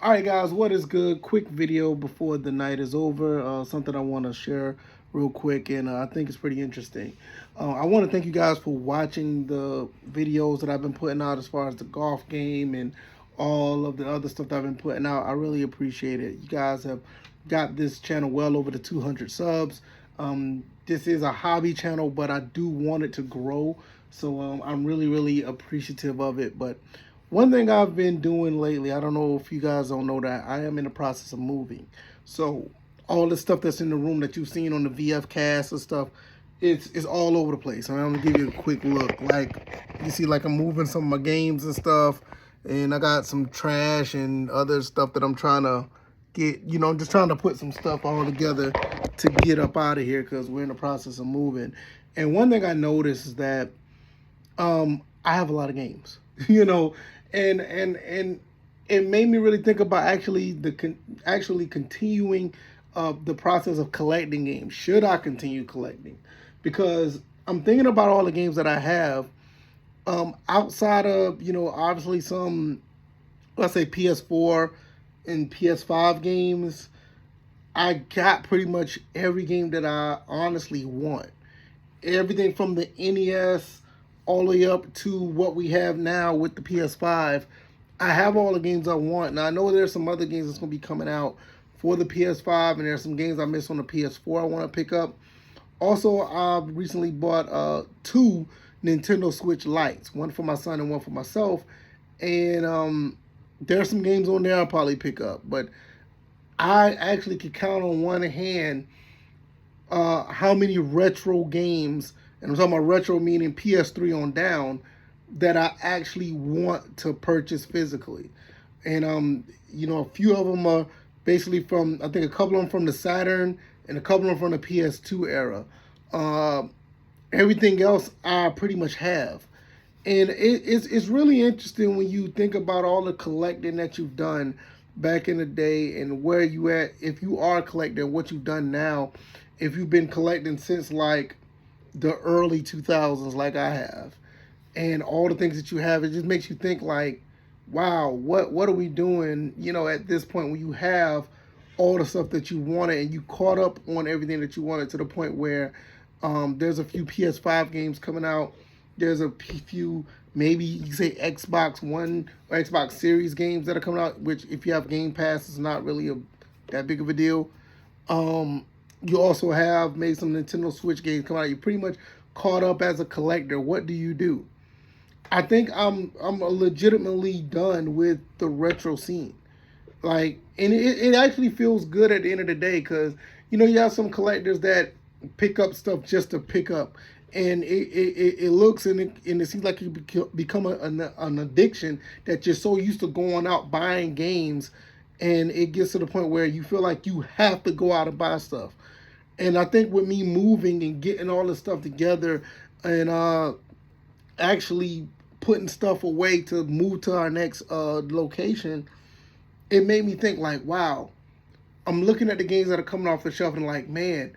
All right, guys, what is good? Quick video before the night is over. Something I want to share real quick, and I think it's pretty interesting. I want to thank you guys for watching the videos that I've been putting out as far as the golf game and all of the other stuff that I've been putting out. I really appreciate it. You guys have got this channel well over the 200 subs. This is a hobby channel, but I do want it to grow. So I'm really appreciative of it. But one thing I've been doing lately, I don't know if you guys don't know that I am in the process of moving. So all the stuff that's in the room that you've seen on the VF cast and stuff, it's all over the place. And I'm gonna give you a quick look. Like you see, like I'm moving some of my games and stuff, and I got some trash and other stuff that I'm trying to get. I'm just trying to put some stuff all together to get up out of here because we're in the process of moving. And one thing I noticed is that I have a lot of games, and it made me really think about actually continuing the process of collecting games. Should I continue collecting? Because I'm thinking about all the games that I have outside of obviously some, let's say, PS4 and PS5 games. I got pretty much every game that I honestly want. Everything from the NES all the way up to what we have now with the PS5. I have all the games I want. Now I know there's some other games that's gonna be coming out for the PS5, and there's some games I missed on the PS4 I want to pick up. Also, I recently bought two Nintendo Switch Lites, one for my son and one for myself, and there's some games on there I'll probably pick up. But I actually could count on one hand how many retro games, and I'm talking about retro meaning PS3 on down, that I actually want to purchase physically. And a few of them are basically from, I think a couple of them from the Saturn and a couple of them from the PS2 era. Uh, Everything else I pretty much have. And it's really interesting when you think about all the collecting that you've done back in the day and where you at, if you are collecting, what you've done now, if you've been collecting since like the early 2000s like I have, and all the things that you have. It just makes you think like, wow, what are we doing, at this point when you have all the stuff that you wanted and you caught up on everything that you wanted, to the point where there's a few PS5 games coming out. There's a few, maybe you can say Xbox One or Xbox Series games that are coming out, which if you have Game Pass, is not really that big of a deal. You also have maybe some Nintendo Switch games coming out. You're pretty much caught up as a collector. What do you do? I think I'm legitimately done with the retro scene. Like, and it actually feels good at the end of the day, because you have some collectors that pick up stuff just to pick up, and it looks and it seems like you become an addiction, that you're so used to going out buying games, and it gets to the point where you feel like you have to go out and buy stuff. And I think with me moving and getting all this stuff together, and actually putting stuff away to move to our next location, it made me think like, wow, I'm looking at the games that are coming off the shelf and like, man,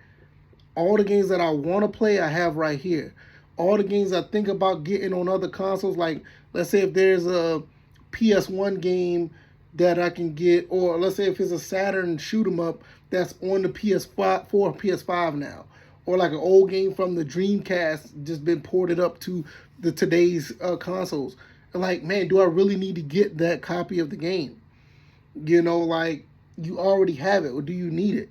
all the games that I want to play, I have right here. All the games I think about getting on other consoles, like let's say if there's a PS1 game that I can get, or let's say if it's a Saturn shoot 'em up that's on the PS5, PS5 now, or like an old game from the Dreamcast just been ported up to the today's consoles. And like, man, do I really need to get that copy of the game? Like, you already have it, or do you need it?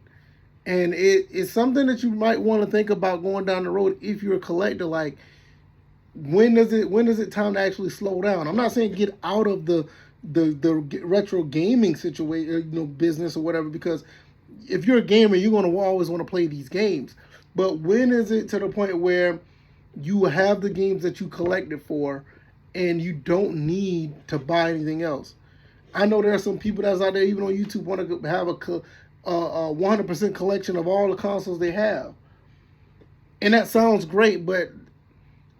And it's something that you might want to think about going down the road if you're a collector. Like, when is it time to actually slow down? I'm not saying get out of the retro gaming situation, business or whatever, because if you're a gamer, you're going to always want to play these games. But when is it to the point where you have the games that you collected for, and you don't need to buy anything else? I know there are some people that's out there, even on YouTube, want to have a 100% collection of all the consoles they have. And that sounds great, but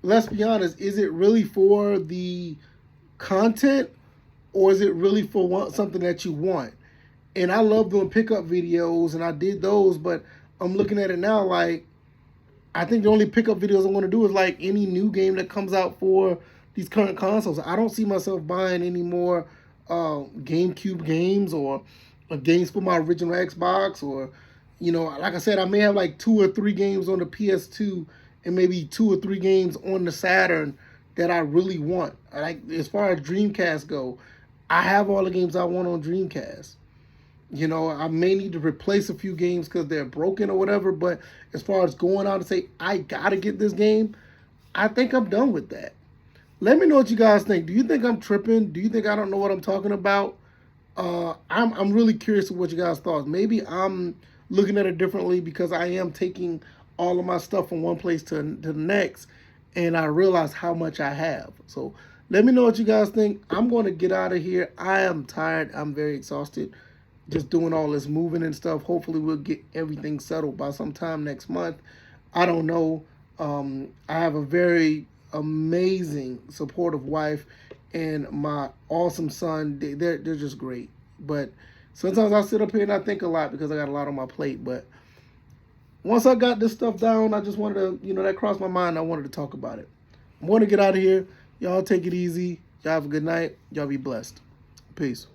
let's be honest, is it really for the content, or is it really for something that you want? And I love doing pickup videos, and I did those, but I'm looking at it now like, I think the only pickup videos I'm going to do is like any new game that comes out for these current consoles. I don't see myself buying any more GameCube games or games for my original Xbox, or like I said, I may have like 2 or 3 games on the PS2 and maybe 2 or 3 games on the Saturn that I really want. Like as far as Dreamcast go, I have all the games I want on Dreamcast. I may need to replace a few games because they're broken or whatever, but as far as going out and say, I gotta get this game, I think I'm done with that. Let me know what you guys think. Do you think I'm tripping? Do you think I don't know what I'm talking about? I'm really curious of what you guys thought. Maybe I'm looking at it differently because I am taking all of my stuff from one place to the next, and I realize how much I have. So let me know what you guys think. I'm going to get out of here. I am tired. I'm very exhausted just doing all this moving and stuff. Hopefully we'll get everything settled by sometime next month. I don't know. I have a very amazing, supportive wife and my awesome son. They're just great. But sometimes I sit up here and I think a lot because I got a lot on my plate. But once I got this stuff down, I just wanted to, that crossed my mind. I wanted to talk about it. I'm going to get out of here. Y'all take it easy. Y'all have a good night. Y'all be blessed. Peace.